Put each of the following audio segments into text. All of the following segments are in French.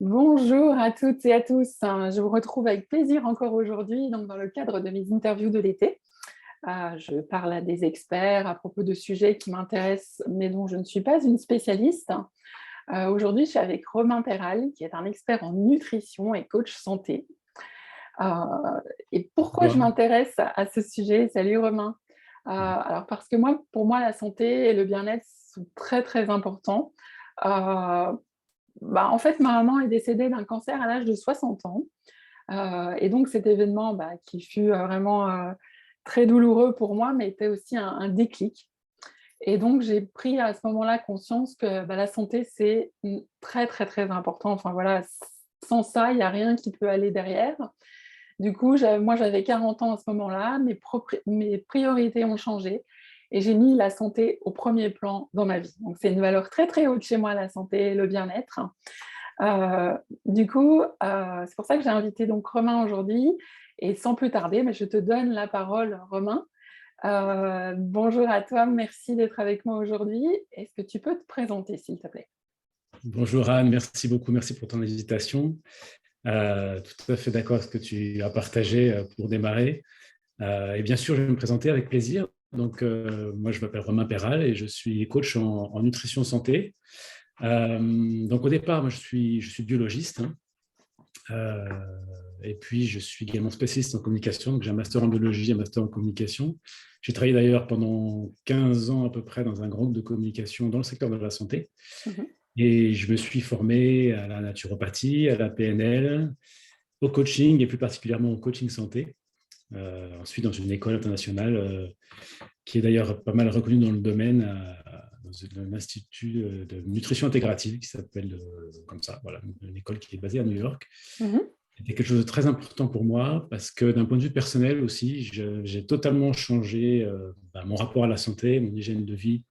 Bonjour à toutes et à tous. Je vous retrouve avec plaisir encore aujourd'hui dans le cadre de mes interviews de l'été. Je parle à des experts à propos de sujets qui m'intéressent mais dont je ne suis pas une spécialiste. Aujourd'hui, je suis avec Romain Perral, qui est un expert en nutrition et coach santé. Euh, et pourquoi je Bonjour. m'intéresse à ce sujet? Salut Romain. Alors parce que pour moi, la santé et le bien-être sont très très importants. Euh, En fait, ma maman est décédée d'un cancer à l'âge de 60 ans. Et donc, cet événement qui fut vraiment très douloureux pour moi, mais était aussi un déclic. Et donc, j'ai pris à ce moment-là conscience que la santé, c'est très, très, très important. Enfin, voilà, sans ça, il n'y a rien qui peut aller derrière. Du coup, moi, j'avais 40 ans à ce moment-là, mes priorités ont changé et j'ai mis la santé au premier plan dans ma vie. Donc, c'est une valeur très, très haute chez moi, la santé et le bien-être. C'est pour ça que j'ai invité donc Romain aujourd'hui. Et sans plus tarder, mais je te donne la parole, Romain. Bonjour à toi, merci d'être avec moi aujourd'hui. Est-ce que tu peux te présenter, s'il te plaît? Bonjour Anne, merci beaucoup, merci pour ton invitation. Tout à fait d'accord avec ce que tu as partagé pour démarrer. Et bien sûr, je vais me présenter avec plaisir. Donc, moi, je m'appelle Romain Perral et je suis coach en nutrition santé. Donc, au départ, moi, je suis biologiste, hein. Euh, et puis, je suis également spécialiste en communication. Donc, j'ai un master en biologie, un master en communication. J'ai travaillé d'ailleurs pendant 15 ans à peu près dans un groupe de communication dans le secteur de la santé. Mhm. Et je me suis formé à la naturopathie, à la PNL, au coaching et plus particulièrement au coaching santé. Ensuite, dans une école internationale qui est d'ailleurs pas mal reconnue dans le domaine, dans un institut de nutrition intégrative qui s'appelle comme ça, voilà, une école qui est basée à New York. Mhm. C'était quelque chose de très important pour moi parce que d'un point de vue personnel aussi, j'ai totalement changé mon rapport à la santé, mon hygiène de vie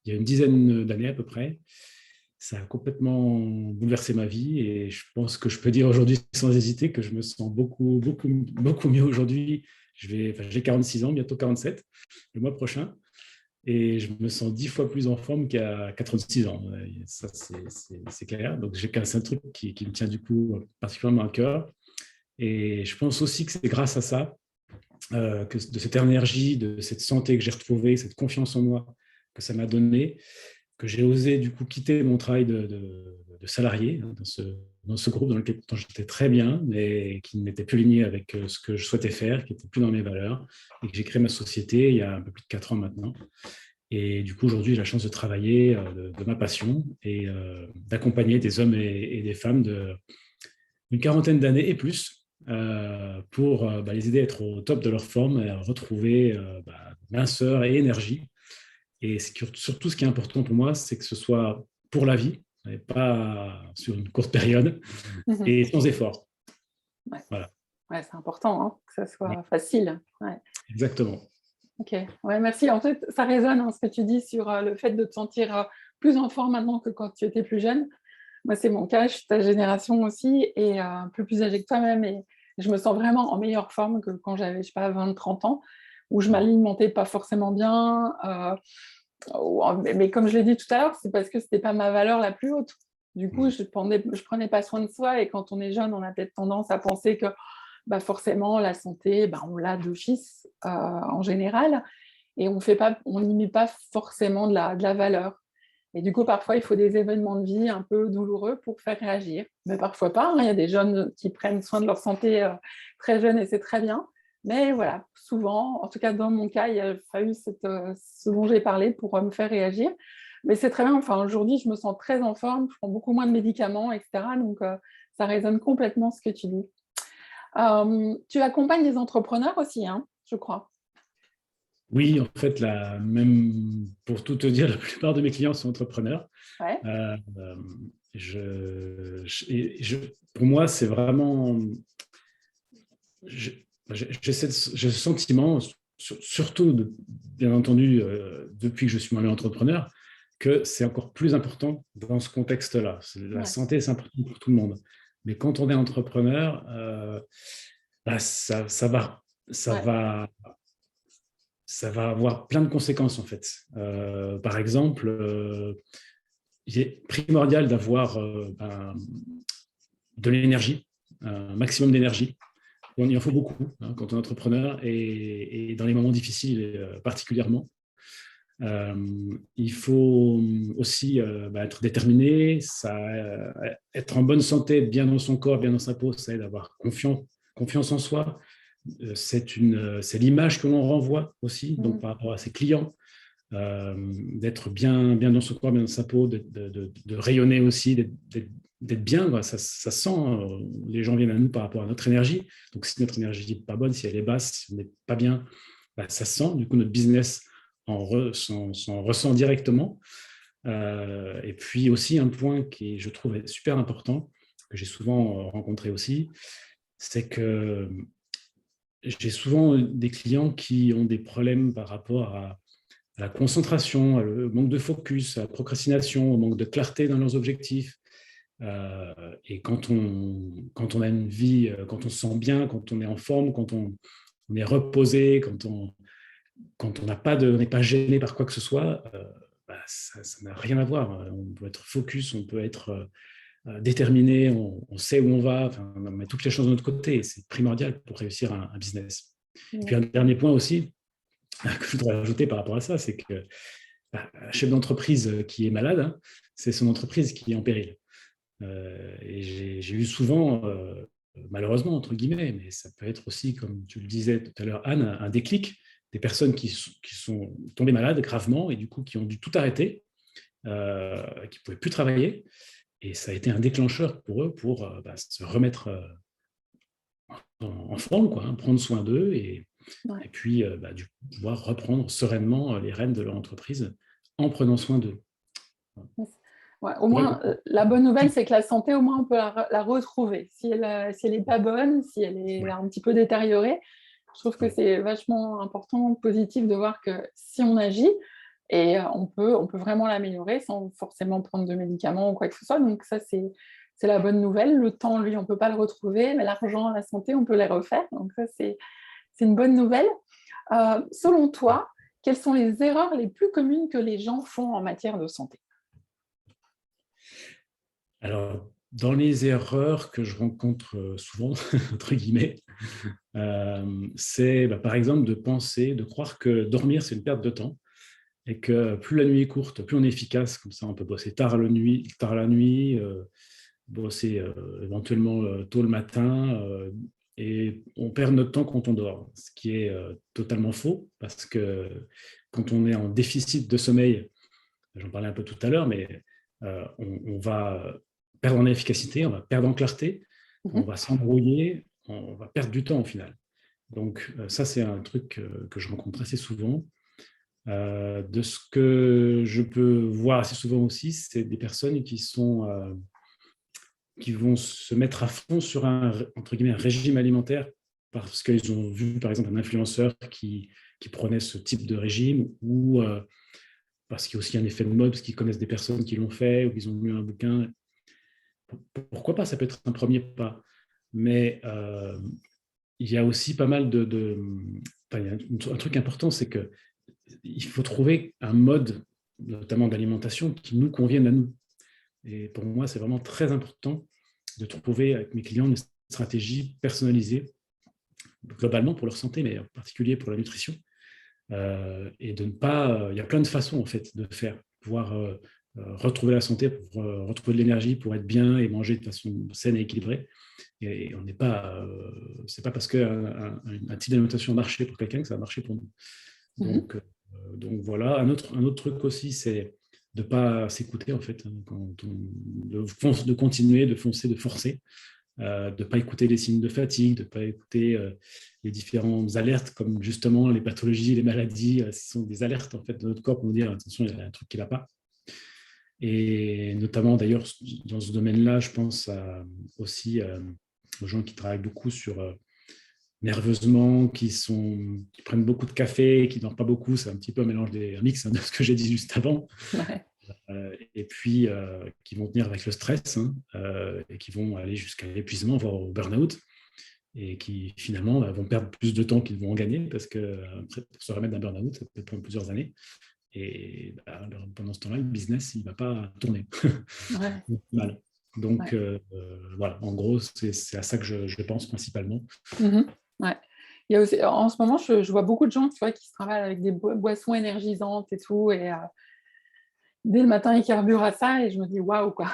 il y a une dizaine d'années à peu près. Ça a complètement bouleversé ma vie et je pense que je peux dire aujourd'hui sans hésiter que je me sens beaucoup, beaucoup, beaucoup mieux aujourd'hui. J'ai 46 ans, bientôt 47 le mois prochain et je me sens 10 fois plus en forme qu'à 86 ans. Et ça, c'est clair. Donc, c'est un truc qui me tient du coup particulièrement à cœur. Et je pense aussi que c'est grâce à ça, de cette énergie, de cette santé que j'ai retrouvée, cette confiance en moi que ça m'a donné, que j'ai osé du coup quitter mon travail de salarié hein, dans ce groupe dans lequel dont j'étais très bien, mais qui n'était plus aligné avec ce que je souhaitais faire, qui n'était plus dans mes valeurs, et que j'ai créé ma société il y a un peu plus de 4 ans maintenant. Et du coup, aujourd'hui, j'ai la chance de travailler de ma passion et d'accompagner des hommes et des femmes d'une quarantaine d'années et plus pour les aider à être au top de leur forme et à retrouver minceur et énergie. Et surtout, ce qui est important pour moi, c'est que ce soit pour la vie, et pas sur une courte période, Mhm. et sans effort. Ouais. Voilà, Ouais, c'est important hein, que ça soit facile. Ouais. exactement. Ok, ouais, merci. En fait, ça résonne ce que tu dis sur le fait de te sentir plus en forme maintenant que quand tu étais plus jeune. Moi, c'est mon cas, je suis ta génération aussi et un peu plus âgée que toi-même. Et je me sens vraiment en meilleure forme que quand j'avais, je sais pas, 20, 30 ans, où je m'alimentais pas forcément bien. Mais comme je l'ai dit tout à l'heure, c'est parce que c'était pas ma valeur la plus haute. Du coup, je prenais pas soin de soi. Et quand on est jeune, on a peut-être tendance à penser que forcément, la santé, on l'a d'office en général. Et on n'y met pas forcément de la valeur. Et du coup, parfois, il faut des événements de vie un peu douloureux pour faire réagir. Mais parfois pas, hein. Il y a des jeunes qui prennent soin de leur santé très jeunes et c'est très bien. Mais voilà, souvent, en tout cas dans mon cas, il a fallu ce dont j'ai parlé pour me faire réagir. Mais c'est très bien. Enfin, aujourd'hui, je me sens très en forme, je prends beaucoup moins de médicaments, etc. Donc, ça résonne complètement ce que tu dis. Tu accompagnes des entrepreneurs aussi, hein, je crois. Oui, en fait, même pour tout te dire, la plupart de mes clients sont entrepreneurs. Ouais. Euh, pour moi, c'est vraiment. je- j'ai ce sentiment, surtout, bien entendu, depuis que je suis moi-même entrepreneur, que c'est encore plus important dans ce contexte-là. La Ouais. santé, c'est important pour tout le monde. Mais quand on est entrepreneur, ça va, ça Ouais. va, ça va avoir plein de conséquences, en fait. Par exemple, il est primordial d'avoir de l'énergie, un maximum d'énergie. Il en faut beaucoup quand on est entrepreneur et dans les moments difficiles particulièrement. Il faut aussi être déterminé, être en bonne santé, bien dans son corps, bien dans sa peau, ça aide à avoir confiance en soi. C'est l'image que l'on renvoie aussi, donc par rapport à ses clients, d'être bien dans son corps, bien dans sa peau, de rayonner aussi, d'être bien. Ça sent, les gens viennent à nous par rapport à notre énergie. Donc si notre énergie n'est pas bonne, si elle est basse, si on n'est pas bien, ça sent. Du coup, notre business s'en ressent directement. Et puis aussi un point qui, je trouve, est super important, que j'ai souvent rencontré aussi, c'est que j'ai souvent des clients qui ont des problèmes par rapport à la concentration, au manque de focus, à la procrastination, au manque de clarté dans leurs objectifs. Et quand on a une vie, quand on se sent bien, quand on est en forme, quand on est reposé, quand on n'est pas gêné par quoi que ce soit, ça n'a rien à voir. On peut être focus, on peut être déterminé, on sait où on va, enfin, on met toutes les choses de notre côté. C'est primordial pour réussir un business. Et puis un dernier point aussi que je voudrais ajouter par rapport à ça, c'est que un chef d'entreprise qui est malade, c'est son entreprise qui est en péril. Et j'ai eu souvent, malheureusement, entre guillemets, mais ça peut être aussi, comme tu le disais tout à l'heure, Anne, un déclic, des personnes qui sont tombées malades gravement et du coup qui ont dû tout arrêter, qui ne pouvaient plus travailler. Et ça a été un déclencheur pour eux pour se remettre en forme, prendre soin d'eux et puis pouvoir reprendre sereinement les rênes de leur entreprise en prenant soin d'eux. Ouais, au moins, la bonne nouvelle, c'est que la santé, au moins, on peut la retrouver. Si elle n'est pas bonne, si elle est un petit peu détériorée, je trouve que c'est vachement important, positif de voir que si on agit, et on peut vraiment l'améliorer sans forcément prendre de médicaments ou quoi que ce soit. Donc ça, c'est la bonne nouvelle. Le temps, lui, on ne peut pas le retrouver, mais l'argent, la santé, on peut les refaire. Donc ça, c'est une bonne nouvelle. Selon toi, quelles sont les erreurs les plus communes que les gens font en matière de santé? Alors, dans les erreurs que je rencontre souvent, entre guillemets, c'est par exemple de croire que dormir, c'est une perte de temps et que plus la nuit est courte, plus on est efficace. Comme ça, on peut bosser tard la nuit, bosser éventuellement tôt le matin et on perd notre temps quand on dort, ce qui est totalement faux parce que quand on est en déficit de sommeil, j'en parlais un peu tout à l'heure, mais on va perdre en efficacité, on va perdre en clarté, on va s'embrouiller, on va perdre du temps au final. Donc ça, c'est un truc que je rencontre assez souvent. De ce que je peux voir assez souvent aussi, c'est des personnes qui vont se mettre à fond sur entre guillemets, un régime alimentaire parce qu'ils ont vu, par exemple, un influenceur qui prenait ce type de régime ou parce qu'il y a aussi un effet de mode, parce qu'ils connaissent des personnes qui l'ont fait ou qu'ils ont lu un bouquin. Pourquoi pas, ça peut être un premier pas. Mais il y a aussi pas mal enfin, il y a un truc important, c'est qu'il faut trouver un mode, notamment d'alimentation, qui nous convienne à nous. Et pour moi, c'est vraiment très important de trouver avec mes clients une stratégie personnalisée, globalement pour leur santé, mais en particulier pour la nutrition. Et de ne pas... il y a plein de façons, en fait, de faire, pouvoir retrouver la santé, pour retrouver de l'énergie, pour être bien et manger de façon saine et équilibrée. Et on n'est pas... c'est pas parce qu'un type d'alimentation a marché pour quelqu'un que ça va marcher pour nous. Donc voilà. Un autre truc aussi, c'est de ne pas s'écouter, en fait, de continuer, de foncer, de forcer. De ne pas écouter les signes de fatigue, de ne pas écouter les différentes alertes, comme justement les pathologies, les maladies. Ce sont des alertes en fait, de notre corps pour nous dire attention, il y a un truc qui ne va pas. Et notamment, d'ailleurs, dans ce domaine-là, je pense aussi aux gens qui travaillent beaucoup sur nerveusement, qui prennent beaucoup de café, qui ne dorment pas beaucoup. C'est un petit peu un mix de ce que j'ai dit juste avant. Ouais. Et puis qui vont tenir avec le stress et qui vont aller jusqu'à l'épuisement, voire au burn-out, et qui finalement vont perdre plus de temps qu'ils vont en gagner parce que pour se remettre d'un burn-out, ça peut prendre plusieurs années. Et pendant ce temps-là, le business, il ne va pas tourner. Ouais. Mal. Donc, voilà, en gros, c'est à ça que je pense principalement. Ouais. Il y a aussi, en ce moment, je vois beaucoup de gens, tu vois, qui se travaillent avec des boissons énergisantes et tout, et dès le matin, ils carburent à ça, et je me dis waouh, quoi.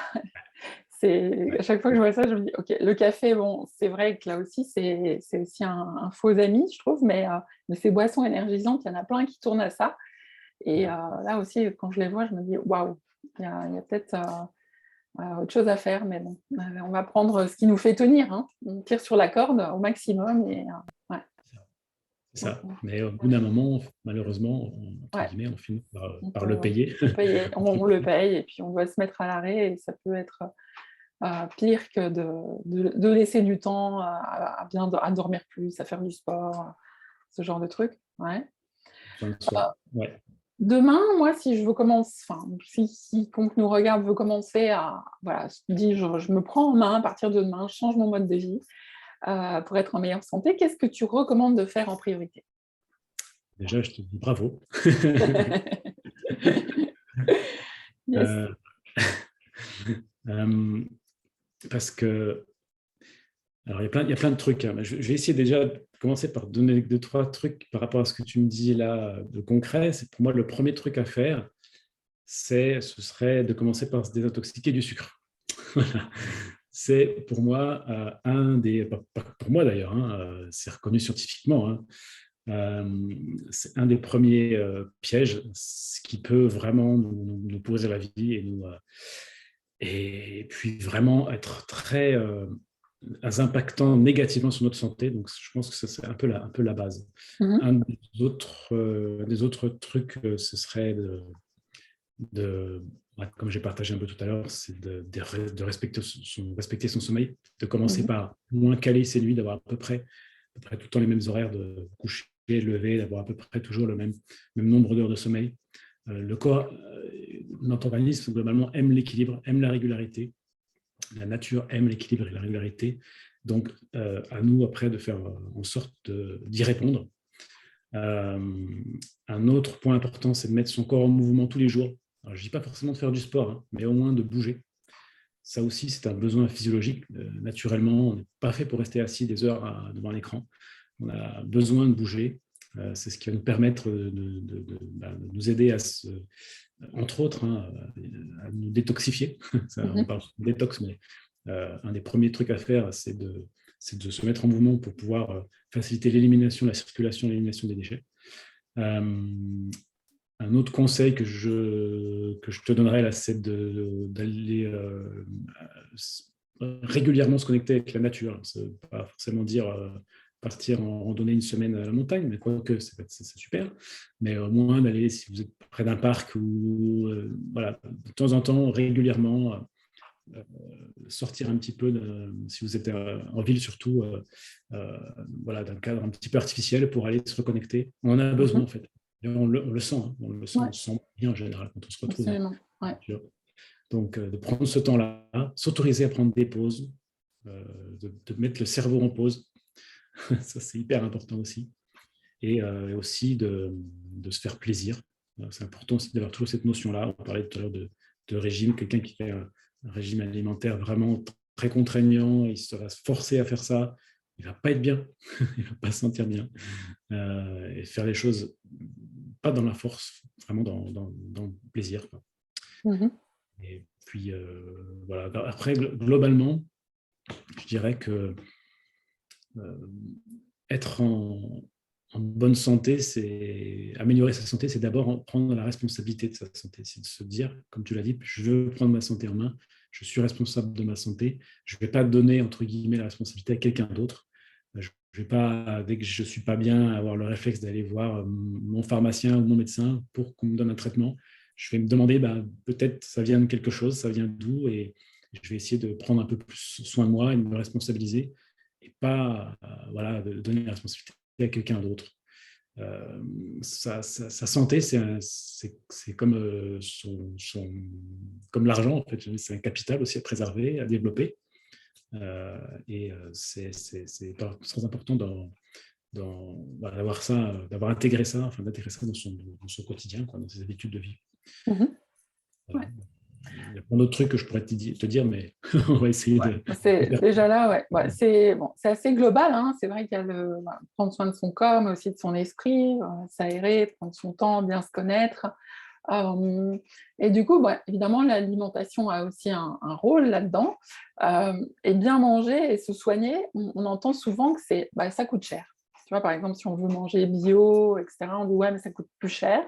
À chaque fois que je vois ça, je me dis ok, le café, bon, c'est vrai que là aussi, c'est aussi un faux ami, je trouve, mais ces boissons énergisantes, il y en a plein qui tournent à ça. Et là aussi, quand je les vois, je me dis waouh, il y a peut-être autre chose à faire, mais bon, on va prendre ce qui nous fait tenir, hein. On tire sur la corde au maximum, et ouais. C'est ça. Mais au bout d'un moment, malheureusement, entre Ouais. guillemets, on finit Donc, par le payer. on le paye, et puis on doit se mettre à l'arrêt, et ça peut être pire que de laisser du temps à dormir plus, à faire du sport, ce genre de trucs. Ouais. Besoin de soi. Ouais. Demain, moi, si je veux commencer, enfin, si quiconque nous regarde veut commencer à, voilà, se dit, je me prends en main à partir de demain, je change mon mode de vie pour être en meilleure santé, qu'est-ce que tu recommandes de faire en priorité? Déjà, je te dis bravo. Yes. Euh, euh, parce que, alors, il y a plein de trucs, hein. Je vais essayer déjà de commencer par donner 2, 3 trucs par rapport à ce que tu me dis là de concret. C'est pour moi le premier truc à faire, ce serait de commencer par se désintoxiquer du sucre. Voilà. C'est pour moi pour moi d'ailleurs, hein, c'est reconnu scientifiquement, hein, c'est un des premiers pièges, ce qui peut vraiment nous pourrir la vie et puis vraiment être très impactant négativement sur notre santé. Donc, je pense que c'est un peu la base. Mhm. Un des autres trucs, ce serait comme j'ai partagé un peu tout à l'heure, c'est de respecter son sommeil, de commencer Mhm. par moins caler ses nuits, d'avoir à peu près tout le temps les mêmes horaires de coucher, de lever, d'avoir à peu près toujours le même nombre d'heures de sommeil. Le corps, notre organisme, globalement, aime l'équilibre, aime la régularité. La nature aime l'équilibre et la régularité. Donc, à nous, après, de faire en sorte d'y répondre. Un autre point important, c'est de mettre son corps en mouvement tous les jours. Alors, je ne dis pas forcément de faire du sport, hein, mais au moins de bouger. Ça aussi, c'est un besoin physiologique. Naturellement, on n'est pas fait pour rester assis des heures devant l'écran. On a besoin de bouger. C'est ce qui va nous permettre de nous aider entre autres, hein, à nous détoxifier. Ça, on Mhm. parle de détox, mais un des premiers trucs à faire, c'est de se mettre en mouvement pour pouvoir faciliter l'élimination, la circulation, l'élimination des déchets. Un autre conseil que je te donnerais là, c'est d'aller régulièrement se connecter avec la nature. Ça ne veut pas forcément dire partir en randonnée une semaine à la montagne, mais quoique c'est super. Mais au moins d'aller, si vous êtes près d'un parc ou voilà, de temps en temps, régulièrement, sortir un petit peu, si vous êtes en ville surtout, voilà, d'un cadre un petit peu artificiel pour aller se reconnecter. On en a besoin Mhm. en fait. Et on le sent, hein, on Ouais, se sent bien en général quand on se retrouve en absolument. Ouais. nature. Donc, de prendre ce temps-là, s'autoriser à prendre des pauses, de mettre le cerveau en pause, ça c'est hyper important aussi. Et aussi de se faire plaisir. C'est important aussi d'avoir toujours cette notion-là. On parlait tout à l'heure de régime, quelqu'un qui fait un régime alimentaire vraiment très contraignant, il sera forcé à faire ça, il ne va pas être bien, il ne va pas se sentir bien. Et faire les choses pas dans la force, vraiment dans le plaisir, quoi. Mhm. Et puis, voilà. Après, globalement, je dirais que euh, être en bonne santé, c'est améliorer sa santé, c'est d'abord prendre la responsabilité de sa santé. C'est de se dire, comme tu l'as dit, je veux prendre ma santé en main, je suis responsable de ma santé, je ne vais pas donner, entre guillemets, la responsabilité à quelqu'un d'autre. Je ne vais pas, dès que je ne suis pas bien, avoir le réflexe d'aller voir mon pharmacien ou mon médecin pour qu'on me donne un traitement. Je vais me demander, peut-être ça vient de quelque chose, ça vient d'où, et je vais essayer de prendre un peu plus soin de moi et de me responsabiliser et pas voilà, de donner la responsabilité à quelqu'un d'autre. Sa santé, c'est comme, comme l'argent, en fait. C'est un capital aussi à préserver, à développer. Et c'est très important d'avoir ça, d'avoir intégré ça, enfin d'intégrer ça dans son quotidien, quoi, dans ses habitudes de vie. Mhm. Voilà. Ouais. y a plein d'autres trucs que je pourrais te dire, mais on va essayer Ouais, de c'est faire. déjà là, ouais. Ouais, c'est bon, c'est assez global, hein. C'est vrai qu'il y a prendre soin de son corps, mais aussi de son esprit, s'aérer, prendre son temps, bien se connaître. Euh, et du coup, évidemment, l'alimentation a aussi un rôle là-dedans. Et bien manger et se soigner, on entend souvent que ça coûte cher. Tu vois, par exemple, si on veut manger bio, etc., on dit ouais, mais ça coûte plus cher.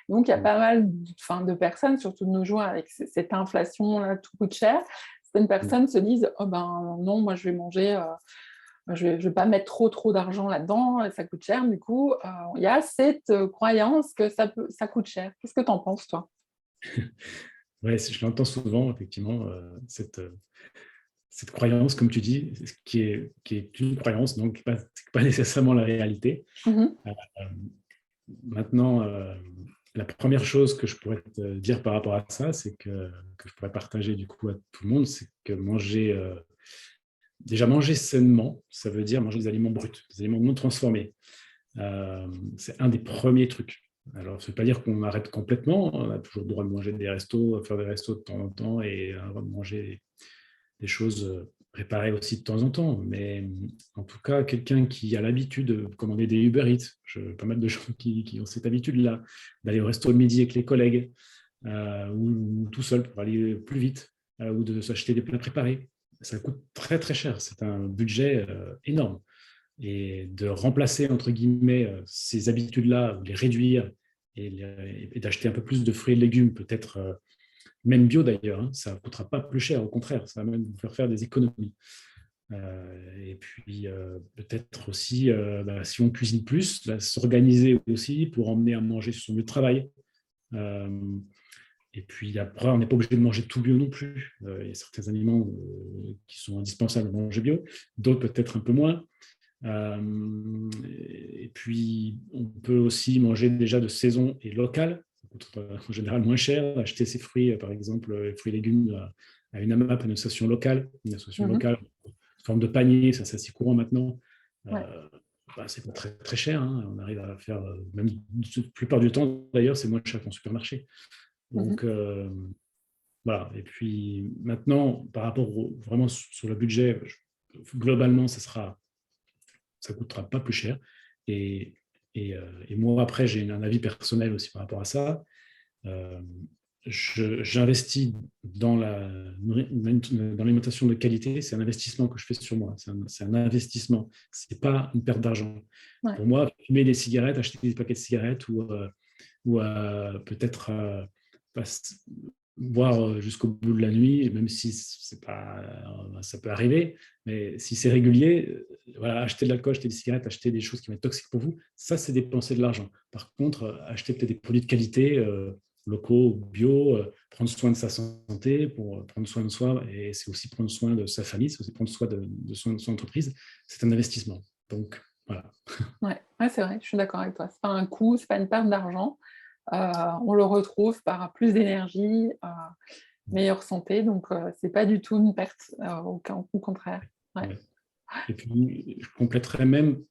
Donc, il y a pas mal de personnes, surtout de nos jours, avec cette inflation-là, tout coûte cher. Certaines personnes se disent oh ben non, moi je vais manger, je vais pas mettre trop d'argent là-dedans, ça coûte cher. Du coup, il y a cette croyance que ça coûte cher. Qu'est-ce que tu en penses, toi? Ouais, je l'entends souvent, effectivement, cette croyance, comme tu dis, qui est une croyance, donc pas nécessairement la réalité. Mhm. Euh, Maintenant, la première chose que je pourrais te dire par rapport à ça, c'est que je pourrais partager du coup à tout le monde, c'est que déjà manger sainement, ça veut dire manger des aliments bruts, des aliments non transformés. C'est un des premiers trucs. Alors, ça ne veut pas dire qu'on arrête complètement, on a toujours le droit de manger des restos, faire des restos de temps en temps et de manger des choses préparées aussi de temps en temps. Mais en tout cas, quelqu'un qui a l'habitude de commander des Uber Eats, pas mal de gens qui ont cette habitude-là, d'aller au resto le midi avec les collègues ou tout seul pour aller plus vite, ou de s'acheter des plats préparés. Ça coûte très très cher, c'est un budget énorme. Et de remplacer, entre guillemets, ces habitudes-là, ou les réduire et d'acheter un peu plus de fruits et légumes, peut-être même bio d'ailleurs, hein, ça ne coûtera pas plus cher, au contraire, ça va même vous faire des économies. Et puis peut-être aussi, si on cuisine plus, s'organiser aussi pour emmener à manger sur son lieu de travail. Euh, et puis après, on n'est pas obligé de manger tout bio non plus. Il y a certains aliments qui sont indispensables à manger bio, d'autres peut-être un peu moins. Et puis, on peut aussi manger déjà de saison et local. Ça coûte en général moins cher. Acheter ses fruits, par exemple, les fruits et légumes à une AMAP, une association locale. Une association Mhm. locale, sous forme de panier, ça c'est assez courant maintenant. Ouais. C'est pas très, très cher. Hein. On arrive à faire, même la plupart du temps d'ailleurs, c'est moins cher qu'en supermarché. Mhm. Donc, voilà. Et puis maintenant, par rapport vraiment sur le budget, globalement, ça ne coûtera pas plus cher. Et, et moi, après, j'ai un avis personnel aussi par rapport à ça. Euh, J'investis dans l'alimentation de qualité. C'est un investissement que je fais sur moi. C'est un investissement. Ce n'est pas une perte d'argent. Ouais. Pour moi, fumer des cigarettes, acheter des paquets de cigarettes ou peut-être boire jusqu'au bout de la nuit, même si c'est pas, ça peut arriver, mais si c'est régulier, voilà, acheter de l'alcool, acheter des cigarettes, acheter des choses qui vont être toxiques pour vous, ça c'est dépenser de l'argent. Par contre, acheter peut-être des produits de qualité, locaux, bio, prendre soin de sa santé, pour prendre soin de soi, et c'est aussi prendre soin de sa famille, c'est aussi prendre soin de son entreprise, c'est un investissement. Donc voilà. Ouais. Ouais, c'est vrai, je suis d'accord avec toi. C'est pas un coût, c'est pas une perte d'argent. On le retrouve par plus d'énergie, meilleure santé, donc c'est pas du tout une perte, au contraire. Ouais. Ouais. Et puis, je compléterais même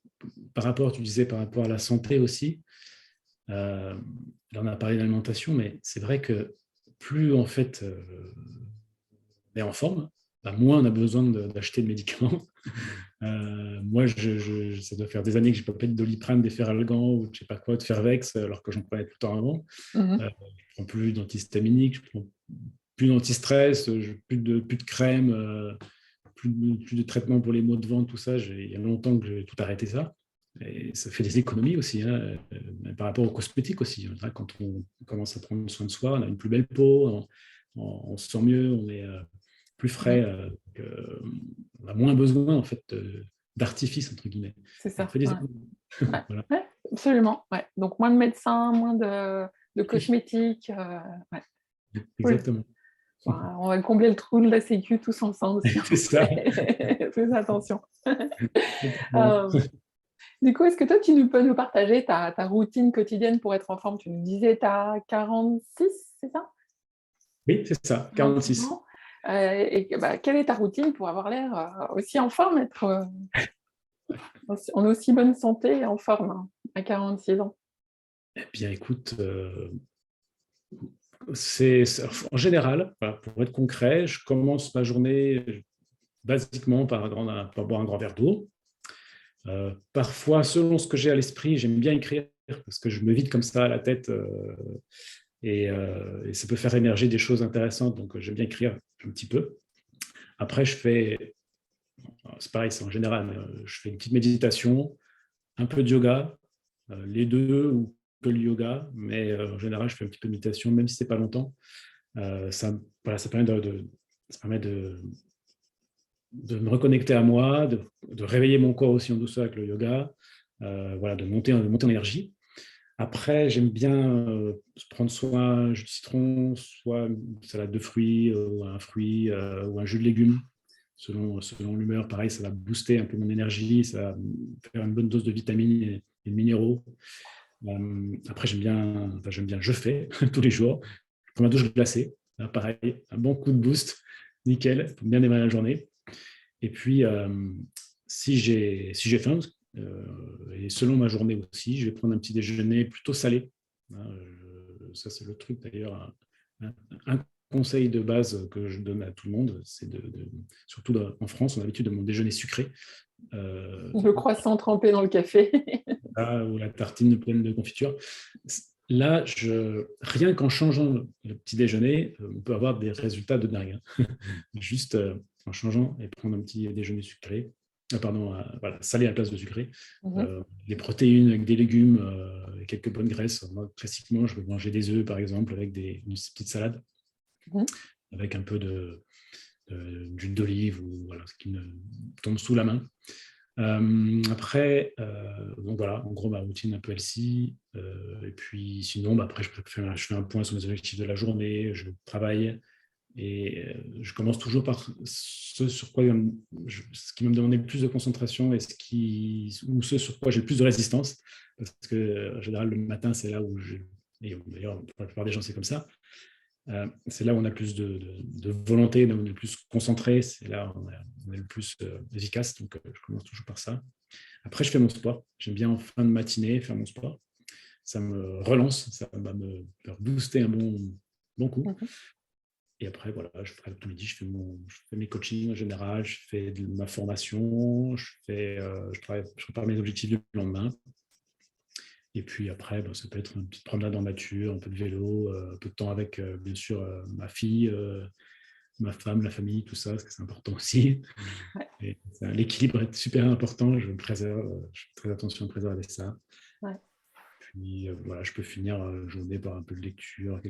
par rapport, tu disais, par rapport à la santé aussi. Là, on a parlé d'alimentation, mais c'est vrai que plus en fait on est en forme, moins on a besoin d'acheter de médicaments. Moi, ça doit faire des années que je ne peux pas de Doliprane, des Feralgan ou je sais pas quoi, de Fervex, alors que j'en prenais tout le temps avant. Mhm. Je ne prends plus d'antihistaminique, je ne prends plus d'antistress, plus de crème, plus de traitement pour les maux de ventre, tout ça. Il y a longtemps que j'ai tout arrêté ça. Et ça fait des économies aussi, hein, par rapport aux cosmétiques aussi. Quand on commence à prendre soin de soi, on a une plus belle peau, on se sent mieux, on est plus frais, Mhm. on a moins besoin en fait d'artifice entre guillemets. C'est On ça. fait des Ouais. économies. Ouais. Voilà. Ouais, absolument. Ouais. Donc moins de médecins, moins de cosmétiques. Ouais. Cool. Exactement. Bon, on va combler le trou de la sécu tous ensemble si C'est on ça. fait attention. Euh, du coup, est-ce que toi, peux nous partager ta routine quotidienne pour être en forme? Tu nous disais, tu as 46, c'est ça? Oui, c'est ça, 46 46. ans. Quelle est ta routine pour avoir l'air aussi en forme, en aussi bonne santé et en forme, hein, à 46 ans? Eh bien, écoute, En général, voilà, pour être concret, je commence ma journée basiquement par boire un grand verre d'eau. Parfois, selon ce que j'ai à l'esprit, j'aime bien écrire parce que je me vide comme ça à la tête et ça peut faire émerger des choses intéressantes. Donc, j'aime bien écrire un petit peu. Après, c'est pareil, c'est en général, je fais une petite méditation, un peu de yoga, les deux ou que le yoga, mais en général, je fais un petit peu de méditation, même si c'est pas longtemps. Voilà, ça permet ça permet de me reconnecter à moi, de réveiller mon corps aussi en douceur avec le yoga, voilà, de monter en énergie. Après, j'aime bien prendre soit un jus de citron, soit une salade de fruits, ou un fruit, ou un jus de légumes, selon l'humeur. Pareil, ça va booster un peu mon énergie, ça va faire une bonne dose de vitamines et de minéraux. Après, je fais tous les jours. Je prends ma douche glacée, là, pareil, un bon coup de boost, nickel, pour bien démarrer la journée. Et puis, si j'ai faim, et selon ma journée aussi, je vais prendre un petit déjeuner plutôt salé. Hein, ça, c'est le truc d'ailleurs. Un conseil de base que je donne à tout le monde, c'est surtout en France, on a l'habitude de mon déjeuner sucré. Le croissant trempé dans le café. Ou la tartine pleine de confiture. Là, rien qu'en changeant le petit déjeuner, on peut avoir des résultats de dingue. Hein. Juste en changeant et prendre un petit déjeuner sucré, pardon, voilà, salé à la place de sucré. Les protéines avec des légumes et quelques bonnes graisses. Moi, classiquement, je vais manger des œufs, par exemple, avec une petite salade, avec un peu d'huile d'olive ou voilà, ce qui me tombe sous la main. Après, donc voilà, en gros, ma routine un peu elle-ci. Et puis sinon, après, je fais un point sur mes objectifs de la journée, je travaille et je commence toujours par ce sur quoi ce qui va me demander le plus de concentration et ou ce sur quoi j'ai le plus de résistance. Parce que en général, le matin, c'est là où et d'ailleurs, pour la plupart des gens, c'est comme ça. C'est là où on a plus de volonté, là où on est le plus concentré, c'est là où on est le plus efficace. Donc, je commence toujours par ça. Après, je fais mon sport. J'aime bien en fin de matinée faire mon sport. Ça me relance, ça va me faire booster un bon coup. Et après, voilà, je ferai l'après-midi, je fais mes coachings en général, je fais de ma formation, je prépare mes objectifs du lendemain. Et puis après, ça peut être une petite promenade en nature, un peu de vélo, un peu de temps avec, bien sûr, ma fille, ma femme, la famille, tout ça, parce que c'est important aussi. Et l'équilibre est super important, je fais très attention à préserver ça. Puis voilà, je peux finir la journée par un peu de lecture,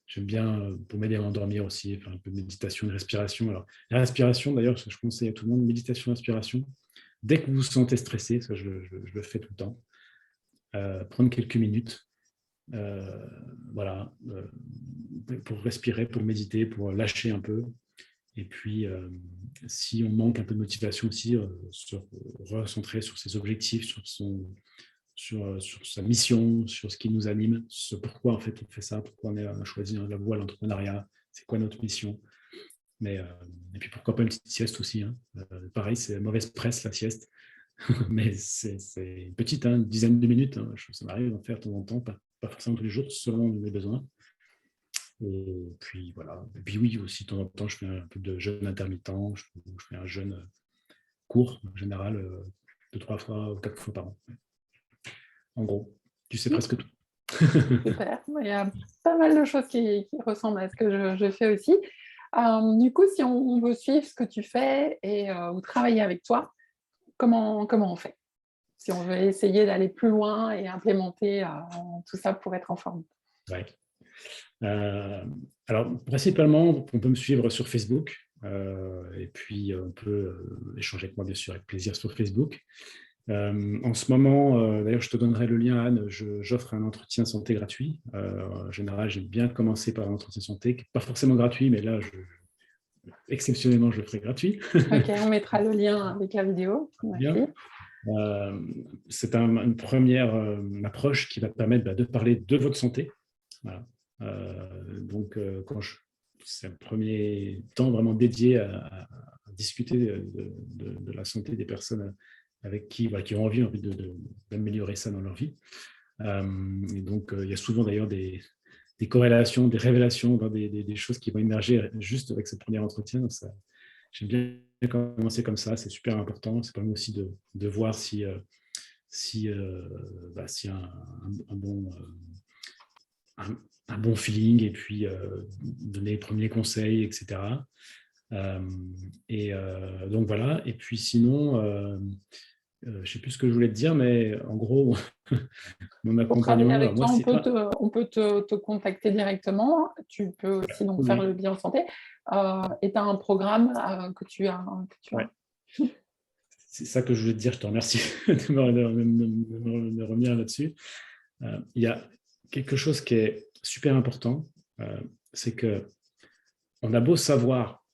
j'aime bien, pour m'aider à m'endormir aussi, faire un peu de méditation, de respiration. Alors, la respiration, d'ailleurs, je conseille à tout le monde, méditation, respiration. Dès que vous vous sentez stressé, ça, je le fais tout le temps. Prendre quelques minutes, voilà, pour respirer, pour méditer, pour lâcher un peu. Et puis, si on manque un peu de motivation aussi, se recentrer sur ses objectifs, sur sa mission, sur ce qui nous anime, ce pourquoi en fait on fait ça, pourquoi on a choisi la voie, l'entrepreneuriat, c'est quoi notre mission. Et puis pourquoi pas une petite sieste aussi. Hein. Pareil, c'est mauvaise presse la sieste. Mais c'est petite, hein, une dizaine de minutes. Hein, ça m'arrive d'en faire de temps en temps, pas forcément tous les jours, selon mes besoins. Et puis voilà. Et puis oui, aussi de temps en temps, je fais un peu de jeûne intermittent. Je fais un jeûne court, en général, 2, 3 fois ou 4 fois par an. En gros, tu sais presque tout. Super. Il y a pas mal de choses qui ressemblent à ce que je fais aussi. Du coup, si on veut suivre ce que tu fais ou travailler avec toi, comment on fait? Si on veut essayer d'aller plus loin et implémenter tout ça pour être en forme. Ouais. Alors, principalement, on peut me suivre sur Facebook. Et puis, on peut échanger avec moi, bien sûr, avec plaisir sur Facebook. En ce moment, d'ailleurs, je te donnerai le lien, Anne, j'offre un entretien santé gratuit. En général, j'aime bien commencer par un entretien santé, qui n'est pas forcément gratuit, mais là, exceptionnellement, je le ferai gratuit. Ok, on mettra le lien avec la vidéo. Merci. C'est une première approche qui va te permettre de parler de votre santé. Voilà. Donc, c'est un premier temps vraiment dédié à discuter de la santé des personnes avec qui ont envie d'améliorer ça dans leur vie. Et donc, il y a souvent d'ailleurs des des corrélations, des révélations, des choses qui vont émerger juste avec ce premier entretien. Donc j'aime bien commencer comme ça, c'est super important. C'est permet aussi de voir si un bon, un bon feeling et puis donner les premiers conseils, etc. Donc voilà. Et puis sinon, je ne sais plus ce que je voulais te dire, mais en gros, mon Pour travailler accompagnement, alors avec moi, toi, c'est pas on peut te contacter directement. Tu peux aussi donc faire le oui, bilan santé. Et tu as un programme que tu as. ouais. C'est ça que je voulais te dire. Je te remercie de me revenir là-dessus. Il y a quelque chose qui est super important, c'est que on a beau savoir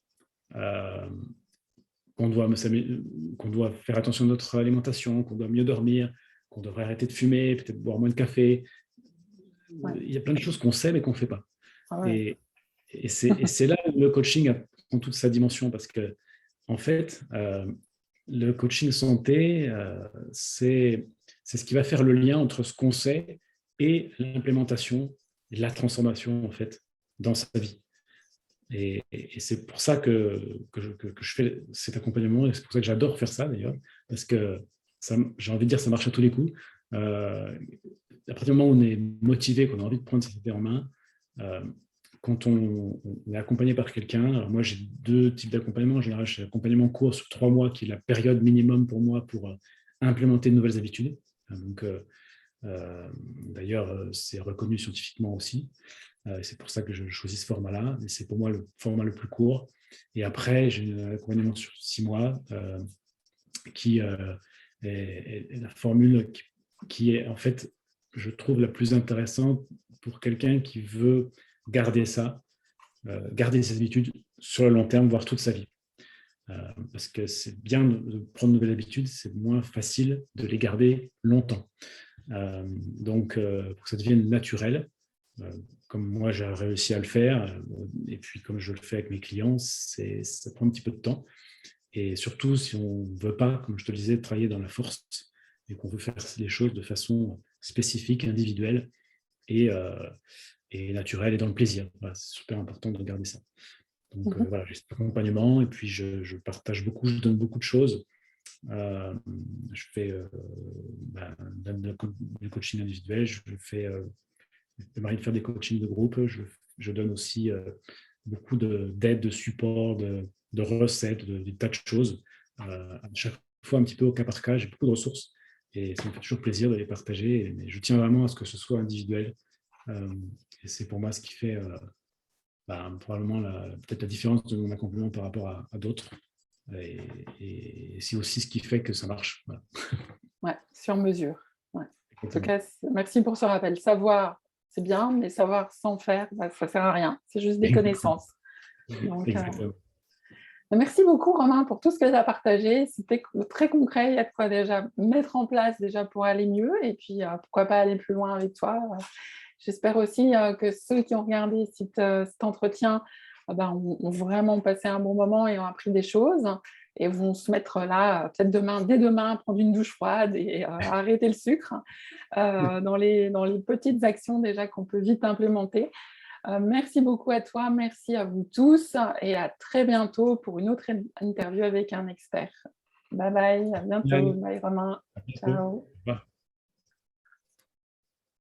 euh, qu'on doit, qu'on doit faire attention à notre alimentation, qu'on doit mieux dormir, qu'on devrait arrêter de fumer, peut-être boire moins de café. Ouais. Il y a plein de choses qu'on sait mais qu'on ne fait pas. Ah ouais. Et c'est là où le coaching prend toute sa dimension parce que, en fait, le coaching santé, c'est ce qui va faire le lien entre ce qu'on sait et l'implémentation, et la transformation, en fait, dans sa vie. Et c'est pour ça que je fais cet accompagnement, et c'est pour ça que j'adore faire ça d'ailleurs, parce que j'ai envie de dire ça marche à tous les coups. À partir du moment où on est motivé, qu'on a envie de prendre cette idée en main, euh, quand on est accompagné par quelqu'un, alors moi j'ai deux types d'accompagnement. En général, j'ai l'accompagnement court sur 3 mois, qui est la période minimum pour moi pour implémenter de nouvelles habitudes. Donc, d'ailleurs, c'est reconnu scientifiquement aussi. C'est pour ça que je choisis ce format-là. Et c'est pour moi le format le plus court. Et après, j'ai un accompagnement sur 6 mois qui est la formule qui est, en fait, je trouve la plus intéressante pour quelqu'un qui veut garder ça, garder ses habitudes sur le long terme, voire toute sa vie. Parce que c'est bien de prendre de nouvelles habitudes, c'est moins facile de les garder longtemps. Donc, pour que ça devienne naturel, comme moi j'ai réussi à le faire, et puis comme je le fais avec mes clients, ça prend un petit peu de temps. Et surtout, si on ne veut pas, comme je te le disais, travailler dans la force, et qu'on veut faire les choses de façon spécifique, individuelle et naturelle et dans le plaisir. Voilà, c'est super important de garder ça. Donc voilà, j'ai cet accompagnement et puis je partage beaucoup, je donne beaucoup de choses. Je fais du coaching individuel, je m'arrive de faire des coachings de groupe, je donne aussi beaucoup d'aide, de support, de recettes, des tas de choses. À chaque fois, un petit peu au cas par cas, j'ai beaucoup de ressources et ça me fait toujours plaisir de les partager. Mais je tiens vraiment à ce que ce soit individuel. Et c'est pour moi ce qui fait probablement peut-être la différence de mon accompagnement par rapport à d'autres. Et c'est aussi ce qui fait que ça marche. Voilà. Ouais, sur mesure. Ouais. En tout Exactement. cas, merci pour ce rappel. Savoir, c'est bien, mais savoir sans faire, ça ne sert à rien. C'est juste des connaissances. Donc, Exactement. merci beaucoup, Romain, pour tout ce que tu as partagé. C'était très concret. Il y a de quoi déjà mettre en place déjà pour aller mieux. Et puis, pourquoi pas aller plus loin avec toi. J'espère aussi que ceux qui ont regardé cet entretien ont vraiment passé un bon moment et ont appris des choses et vont se mettre là, peut-être dès demain, à prendre une douche froide et arrêter le sucre dans les petites actions déjà qu'on peut vite implémenter. Merci beaucoup à toi, merci à vous tous et à très bientôt pour une autre interview avec un expert. Bye bye, à bientôt. Bye. Bye Romain. À bientôt. Ciao. Au revoir.